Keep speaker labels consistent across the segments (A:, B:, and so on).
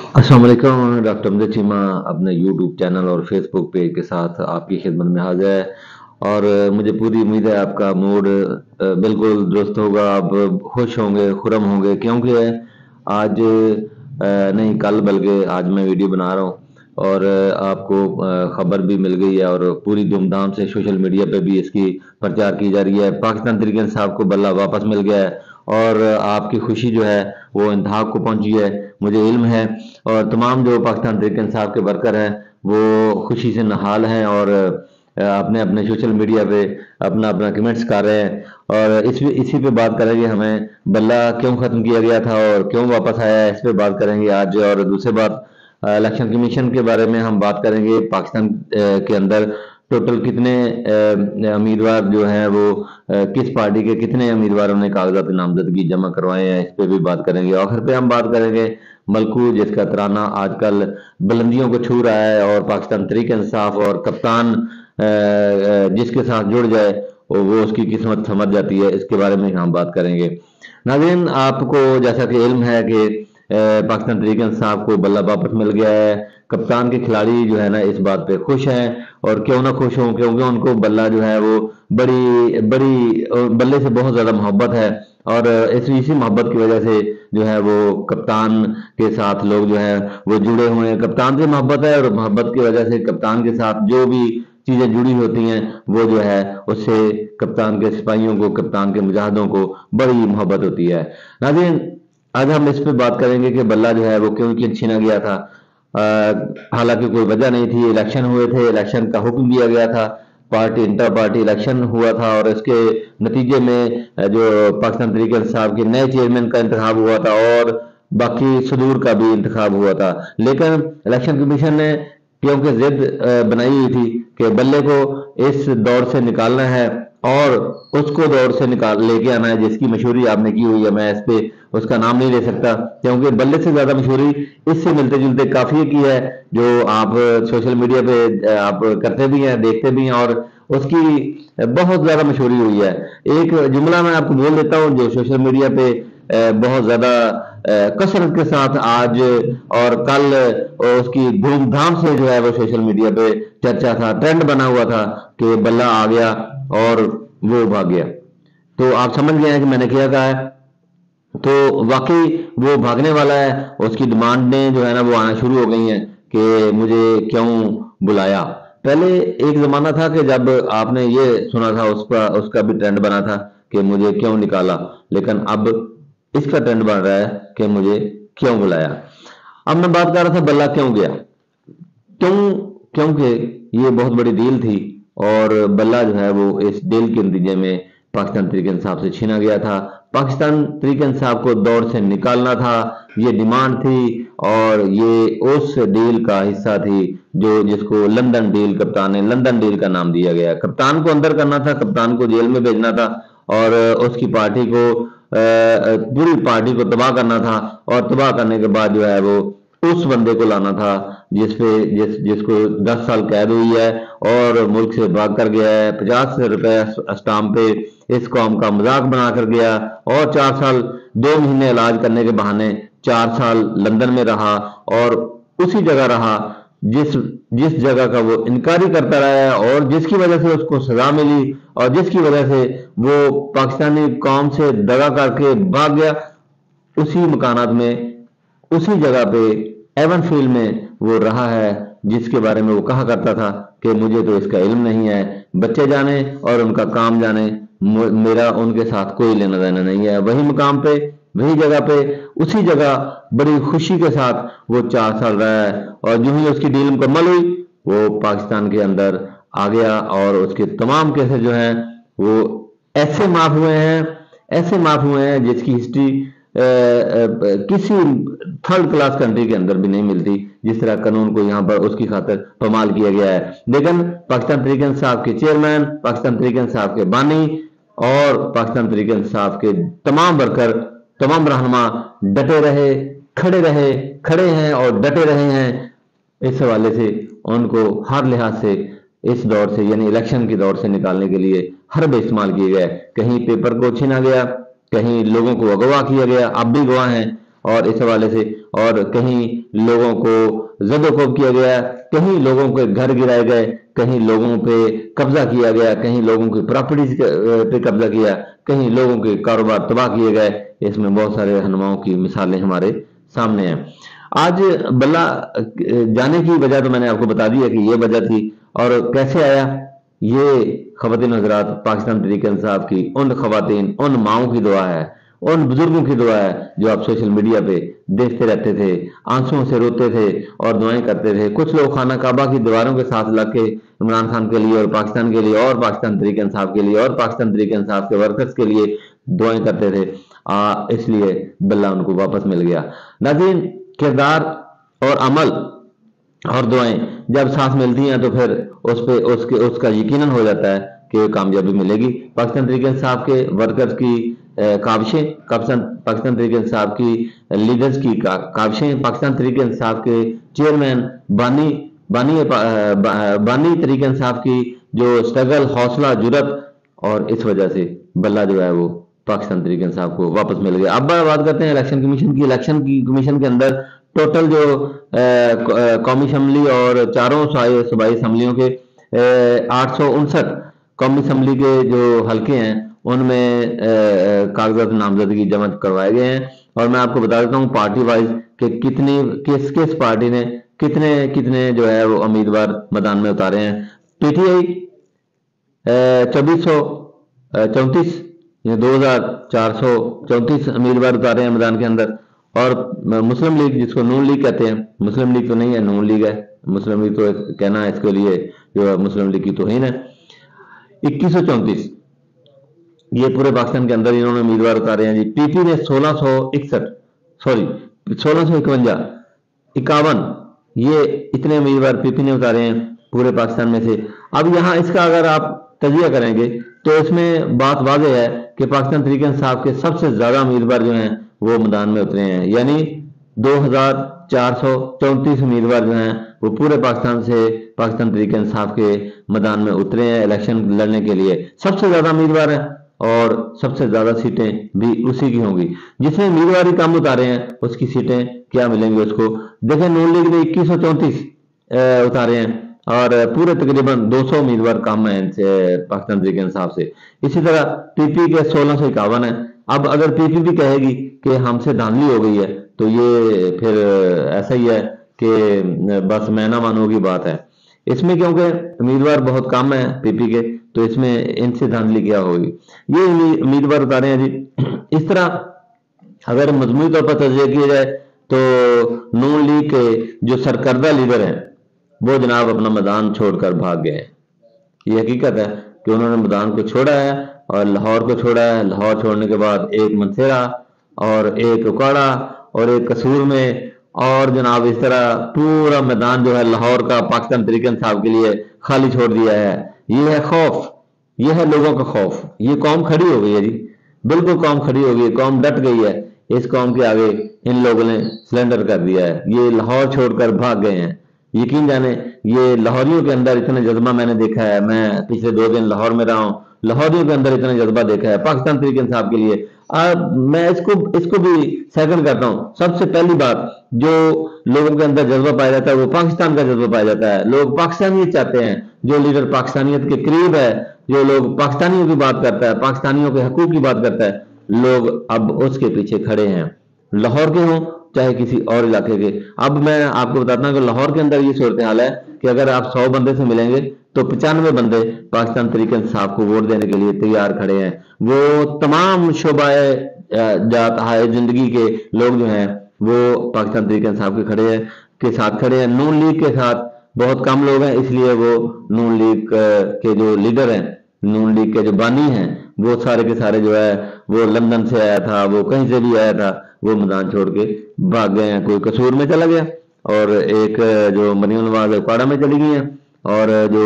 A: अस्सलाम वालेकुम। डॉक्टर अमजद चीमा अपने यूट्यूब चैनल और फेसबुक पेज के साथ आपकी खिदमत में हाजिर है। और मुझे पूरी उम्मीद है आपका मूड बिल्कुल दुरुस्त होगा, आप खुश होंगे, खुरम होंगे, क्योंकि आज नहीं कल बल्कि आज मैं वीडियो बना रहा हूँ और आपको खबर भी मिल गई है और पूरी धूमधाम से सोशल मीडिया पे भी इसकी प्रचार की जा रही है। पाकिस्तान तहरीक इंसाफ को बल्ला वापस मिल गया है और आपकी खुशी जो है वो इंतहा को पहुंची है, मुझे इल्म है। और तमाम जो पाकिस्तान तहरीक इंसाफ के वर्कर हैं वो खुशी से नहाल हैं और अपने अपने सोशल मीडिया पे अपना अपना कमेंट्स कर रहे हैं। और इसी पे बात करेंगे, हमें बल्ला क्यों खत्म किया गया था और क्यों वापस आया है, इस पे बात करेंगे आज। और दूसरी बात, इलेक्शन कमीशन के बारे में हम बात करेंगे। पाकिस्तान के अंदर टोटल कितने उम्मीदवार जो हैं वो किस पार्टी के कितने उम्मीदवारों ने कागजात नामजदगी जमा करवाए हैं, इस पे भी बात करेंगे। आखिर पे हम बात करेंगे मलकू, जिसका तराना आजकल बुलंदियों को छू रहा है और पाकिस्तान तहरीक इंसाफ और कप्तान जिसके साथ जुड़ जाए वो उसकी किस्मत समझ जाती है, इसके बारे में हम बात करेंगे। नाज़रीन, आपको जैसा कि इल्म है कि पाकिस्तान तहरीक इंसाफ को बल्ला वापस मिल गया है। कप्तान के खिलाड़ी जो है ना इस बात पे खुश हैं, और क्यों ना खुश हों, क्योंकि उनको बल्ला जो है वो बड़ी बड़ी बल्ले से बहुत ज्यादा मोहब्बत है। और इसी मोहब्बत की वजह से जो है वो कप्तान के साथ लोग जो है वो जुड़े हुए हैं। कप्तान से मोहब्बत है और मोहब्बत की वजह से कप्तान के साथ जो भी चीजें जुड़ी होती हैं वो जो है उससे कप्तान के सिपाहियों को, कप्तान के मुजाहिदों को बड़ी मोहब्बत होती है। नाज़रीन, आज हम इस पे बात करेंगे कि बल्ला जो है वो क्यों छीना गया था। हालांकि कोई वजह नहीं थी, इलेक्शन हुए थे, इलेक्शन का हुक्म दिया गया था, पार्टी इंटर पार्टी इलेक्शन हुआ था और इसके नतीजे में जो पाकिस्तान तहरीक इंसाफ के नए चेयरमैन का इंतखाब हुआ था और बाकी सदूर का भी इंतखाब हुआ था। लेकिन इलेक्शन कमीशन ने क्योंकि जिद बनाई हुई थी कि बल्ले को इस दौर से निकालना है और उसको दौर से निकाल लेके आना है जिसकी मशहूरी आपने की हुई है। मैं इस पे उसका नाम नहीं ले सकता क्योंकि बल्ले से ज्यादा मशहूरी इससे मिलते जुलते काफी की है, जो आप सोशल मीडिया पे आप करते भी हैं, देखते भी हैं और उसकी बहुत ज्यादा मशहूरी हुई है। एक जुमला मैं आपको बोल देता हूँ जो सोशल मीडिया पे बहुत ज्यादा कसरत के साथ आज और कल उसकी धूमधाम से जो है वो सोशल मीडिया पे चर्चा था, ट्रेंड बना हुआ था कि बल्ला आ गया और वो भाग गया। तो आप समझ गए हैं कि मैंने क्या कहा है। तो वाकई वो भागने वाला है, उसकी डिमांडें जो है ना वो आना शुरू हो गई हैं कि मुझे क्यों बुलाया। पहले एक जमाना था कि जब आपने ये सुना था, उसका भी ट्रेंड बना था कि मुझे क्यों निकाला, लेकिन अब इसका ट्रेंड बन रहा है कि मुझे क्यों बुलाया। अब मैं बात कर रहा था बल्ला क्यों गया। क्यों? क्योंकि ये बहुत बड़ी डील थी और बल्ला जो है वो इस डील के नतीजे में पाकिस्तान तहरीक इंसाफ से छीना गया था। पाकिस्तान तहरीक इंसाफ को दौर से निकालना था, ये डिमांड थी और ये उस डील का हिस्सा थी जो जिसको लंदन डील, कप्तान ने लंदन डील का नाम दिया गया। कप्तान को अंदर करना था, कप्तान को जेल में भेजना था और उसकी पार्टी को पूरी पार्टी को तबाह करना था और तबाह करने के बाद जो है वो उस बंदे को लाना था जिसको 10 साल कैद हुई है और मुल्क से भाग कर गया है, 50 रुपए स्टाम्प पे इस कौम का मजाक बना कर गया और 4 साल 2 महीने इलाज करने के बहाने 4 साल लंदन में रहा और उसी जगह रहा जिस जिस जगह का वो इनकारी करता रहा है और जिसकी वजह से उसको सजा मिली और जिसकी वजह से वो पाकिस्तानी कौम से दगा करके भाग गया। उसी मकानात में, उसी जगह पे, एवन फील्ड में वो रहा है जिसके बारे में वो कहा करता था कि मुझे तो इसका इल्म नहीं है, बच्चे जाने और उनका काम जाने, मेरा उनके साथ कोई लेना देना नहीं है। वही मुकाम पे, वही जगह पे, उसी जगह बड़ी खुशी के साथ वो 4 साल रहा है और जो ही उसकी डील मुकम्मल हुई वो पाकिस्तान के अंदर आ गया और उसके तमाम केसेस जो हैं वो ऐसे माफ हुए हैं, ऐसे माफ हुए हैं जिसकी हिस्ट्री किसी थर्ड क्लास कंट्री के अंदर भी नहीं मिलती। जिस तरह कानून को यहाँ पर उसकी खातिर पामाल किया गया है। लेकिन पाकिस्तान तहरीक इंसाफ के चेयरमैन, पाकिस्तान तहरीक इंसाफ के बानी और पाकिस्तान तहरीक इंसाफ के तमाम वर्कर, तमाम रहनुमा खड़े हैं और डटे रहे हैं। इस हवाले से उनको हर लिहाज से इस दौर से यानी इलेक्शन के दौर से निकालने के लिए हरबे इस्तेमाल किए गए। कहीं पेपर को छीना गया, कहीं लोगों को अगवा किया गया, आप भी गवाह हैं। और इस हवाले से, और कहीं लोगों को जदोकोब किया गया, कहीं लोगों के घर गिराए गए, कहीं लोगों पे कब्जा किया गया, कहीं लोगों की प्रॉपर्टीज पे कब्जा किया, कहीं लोगों के कारोबार तबाह किए गए। इसमें बहुत सारे रहनुमाओं की मिसालें हमारे सामने हैं। आज बल्ला जाने की वजह तो मैंने आपको बता दी है कि ये वजह थी, और कैसे आया ये ख़वातीन हज़रात पाकिस्तान तहरीक इंसाफ की उन ख़वातीन, उन माओं की दुआ है, उन बुजुर्गों की दुआ है जो आप सोशल मीडिया पे देखते रहते थे, आंसुओं से रोते थे और दुआएं करते थे। कुछ लोग खाना काबा की दीवारों के साथ लग के इमरान खान के लिए और पाकिस्तान के लिए और पाकिस्तान तहरीक इंसाफ के लिए और पाकिस्तान तहरीक इंसाफ के वर्कर्स के लिए दुआएं करते थे। इसलिए बल्ला उनको वापस मिल गया। नाज़रीन, किरदार और अमल और दुआएं जब साथ मिलती हैं तो फिर उस पे उसका यकीनन हो जाता है कि कामयाबी मिलेगी। पाकिस्तान तहरीक इंसाफ के वर्कर्स की काविशें, पाकिस्तान तहरीक इंसाफ की लीडर्स की काविशें, पाकिस्तान तहरीक इंसाफ के चेयरमैन बानी तहरीक इंसाफ की जो स्ट्रगल, हौसला, जुर्रत, और इस वजह से बल्ला जो है वो पाकिस्तान तहरीक इंसाफ को वापस मिल गया। अब बात करते हैं इलेक्शन कमीशन की। इलेक्शन की कमीशन के अंदर टोटल जो कौमी असम्बली और चारों सूबाई असम्बलियों के 859 कौमी असम्बली के जो हल्के हैं उनमें कागजात नामजदगी जमा करवाए गए हैं। और मैं आपको बता देता हूँ पार्टी वाइज कि किस किस पार्टी ने कितने कितने जो है वो उम्मीदवार मैदान में उतारे हैं। पीटीआई 2434 या 2434 उम्मीदवार उतारे हैं मैदान के अंदर। और मुस्लिम लीग, जिसको नून लीग कहते हैं, मुस्लिम लीग तो नहीं है, नून लीग है। मुस्लिम लीग तो कहना है इसके लिए जो मुस्लिम लीग की तौहीन है। 2134 ये पूरे पाकिस्तान के अंदर इन्होंने उम्मीदवार उतारे हैं जी। पीपी ने 1651 ये इतने उम्मीदवार पीपी ने उतारे हैं पूरे पाकिस्तान में से। अब यहाँ इसका अगर आप तजिया करेंगे तो इसमें बात वाज़ेह है कि पाकिस्तान तहरीक इंसाफ के सबसे ज्यादा उम्मीदवार जो हैं वो मैदान में उतरे हैं, यानी 2434 उम्मीदवार जो हैं वो पूरे पाकिस्तान से पाकिस्तान तहरीक इंसाफ के मैदान में उतरे हैं इलेक्शन लड़ने के लिए। सबसे ज्यादा उम्मीदवार हैं और सबसे ज्यादा सीटें भी उसी की होंगी। जिसने उम्मीदवार कम उतारे हैं उसकी सीटें क्या मिलेंगी उसको। देखें, नून लीग ने 2134 उतारे हैं और पूरे तकरीबन 200 उम्मीदवार कम हैं पाकिस्तान तहरीक इंसाफ से। इसी तरह पीपी के 1651 है। अब अगर पीपी भी कहेगी कि हमसे धांधली हो गई है तो ये फिर ऐसा ही है कि बस मैं ना मानू की बात है इसमें, क्योंकि उम्मीदवार बहुत कम है पीपी के, तो इसमें इनसे धांधली क्या होगी। ये उम्मीदवार उतारे हैं जी। इस तरह अगर मजमूई तौर पर तजिया किया जाए तो नून लीग के जो सरकर्दा लीडर हैं वो जनाब अपना मैदान छोड़कर भाग गए हैं। ये हकीकत है कि उन्होंने मैदान को छोड़ा है और लाहौर को छोड़ा है। लाहौर छोड़ने के बाद एक मनसेरा और एक उकाड़ा और एक कसूर में, और जनाब इस तरह पूरा मैदान जो है लाहौर का पाकिस्तान तहरीक इंसाफ के लिए खाली छोड़ दिया है। ये है खौफ, ये है लोगों का खौफ। ये कौम खड़ी हो गई है जी, बिल्कुल कौम खड़ी हो गई है, कौम डट गई है। इस कौम के आगे इन लोगों ने सिलेंडर कर दिया है, ये लाहौर छोड़कर भाग गए हैं। यकीन जाने ये लाहौरियों के अंदर इतना जज्बा मैंने देखा है। मैं पिछले 2 दिन लाहौर में रहा हूँ, लाहौरियों के अंदर इतना जज्बा देखा है पाकिस्तान तहरीक इंसाफ के लिए। मैं इसको भी सेकंड करता हूँ। सबसे पहली बात जो लोगों के अंदर जज्बा पाया जाता है वो पाकिस्तान का जज्बा पाया जाता है। लोग पाकिस्तानियत चाहते हैं। जो लीडर पाकिस्तानियत के करीब है, जो लोग पाकिस्तानियों की बात करता है, पाकिस्तानियों के हकूक की बात करता है, लोग अब उसके पीछे खड़े हैं, लाहौर के हों चाहे किसी और इलाके के। अब मैं आपको बताता हूँ कि लाहौर के अंदर ये सूरत हाल है कि अगर आप 100 बंदे से मिलेंगे तो 95 बंदे पाकिस्तान तहरीक इंसाफ को वोट देने के लिए तैयार खड़े हैं। वो तमाम शोबाए जात हाय जिंदगी के लोग जो हैं वो पाकिस्तान तहरीक इंसाफ के साथ खड़े हैं। नून लीग के साथ बहुत कम लोग हैं, इसलिए वो नून लीग के जो लीडर हैं, नून लीग के जो बानी हैं, वो सारे के सारे जो है वो लंदन से आया था, वो कहीं से भी आया था, वो मैदान छोड़ के भाग गए हैं। कोई कसूर में चला गया और एक जो मरियम नवाज उकाड़ा में चली गई हैं, और जो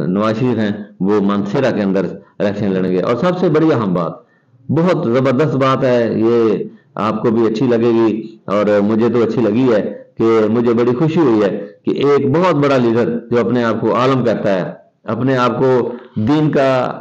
A: नवाज शरीफ हैं वो मानसेरा के अंदर इलेक्शन लड़ेंगे। और सबसे बड़ी अहम बात, बहुत जबरदस्त बात है, ये आपको भी अच्छी लगेगी और मुझे तो अच्छी लगी है कि मुझे बड़ी खुशी हुई है कि एक बहुत बड़ा लीडर जो अपने आप को आलम कहता है, अपने आप को दीन का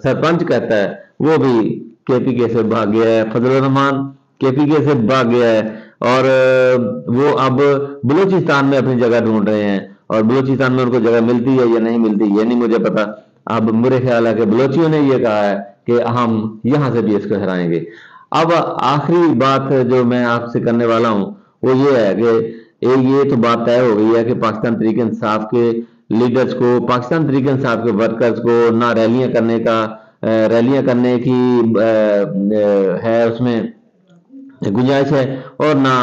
A: सरपंच कहता है, वो भी केपीके से भाग गया है। फजल रहमान केपीके से भाग गया है और वो अब बलूचिस्तान में अपनी जगह ढूंढ रहे हैं, और बलूचिस्तान में उनको जगह मिलती है या नहीं मिलती ये नहीं मुझे पता। अब मेरे ख्याल है कि बलोचियों ने ये कहा है कि हम यहां से भी इसको हराएंगे। अब आखिरी बात जो मैं आपसे करने वाला हूं वो ये है कि ये तो बात तय हो गई है कि पाकिस्तान तहरीक इंसाफ के लीडर्स को, पाकिस्तान तहरीक इंसाफ के वर्कर्स को ना रैलियां करने का, रैलियां करने की है उसमें गुंजाइश है, और ना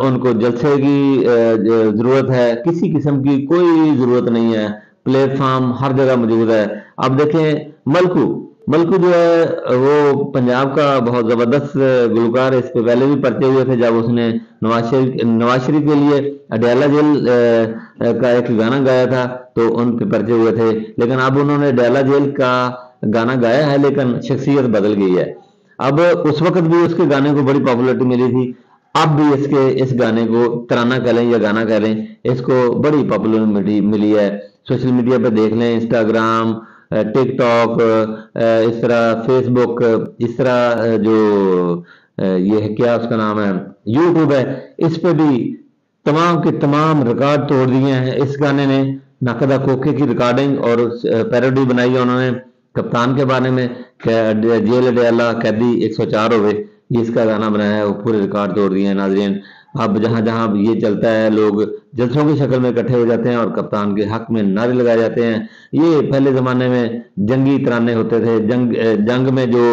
A: उनको जलसे की जरूरत है, किसी किस्म की कोई जरूरत नहीं है। प्लेटफॉर्म हर जगह मौजूद है। अब देखें मलकू, मलकू जो है वो पंजाब का बहुत जबरदस्त गुलकार है। इस पे पहले भी पर्चे हुए थे जब उसने नवाज शरीफ के लिए अडयाला जेल का एक गाना गाया था, तो उन पे पर्चे हुए थे। लेकिन अब उन्होंने अडयाला जेल का गाना गाया है लेकिन शख्सियत बदल गई है। अब उस वक्त भी उसके गाने को बड़ी पॉपुलैरिटी मिली थी, अब भी इस गाने को तराना कह लें या गाना कह लें, इसको बड़ी पॉपुलैरिटी मिली है। सोशल मीडिया पे देख लें, इंस्टाग्राम, टिकटॉक, इस तरह फेसबुक, इस तरह जो ये है क्या उसका नाम है, यूट्यूब है, इस पे भी तमाम के तमाम रिकॉर्ड तोड़ दिए हैं इस गाने ने। नाकदा कोके की रिकॉर्डिंग और पैरोडी बनाई है उन्होंने कप्तान के बारे में, जेल अडयाला कैदी 104 हो गए, ये इसका गाना बनाया है, वो पूरे रिकॉर्ड तोड़ दिए हैं नाजरीन। अब जहां जहां ये चलता है लोग जलसों की शक्ल में इकट्ठे हो जाते हैं और कप्तान के हक में नारे लगाए जाते हैं। ये पहले जमाने में जंगी तराने होते थे, जंग में जो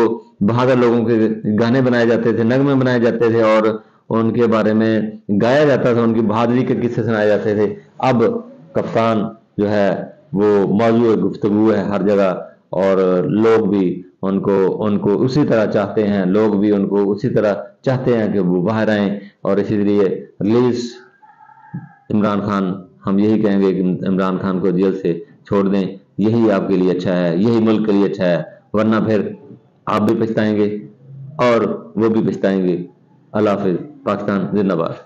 A: बहादुर लोगों के गाने बनाए जाते थे, नगमे बनाए जाते थे और उनके बारे में गाया जाता था, उनकी बहादुरी के किस्से सुनाए जाते थे। अब कप्तान जो है वो मौजूद गुफ्तगू है हर जगह, और लोग भी उनको उनको उसी तरह चाहते हैं, लोग भी उनको उसी तरह चाहते हैं कि वो बाहर आए। और इसीलिए रिलीज इमरान खान, हम यही कहेंगे कि इमरान खान को जेल से छोड़ दें, यही आपके लिए अच्छा है, यही मुल्क के लिए अच्छा है, वरना फिर आप भी पछताएंगे और वो भी पछताएंगे। अल्लाह हाफिज, पाकिस्तान जिंदाबाद।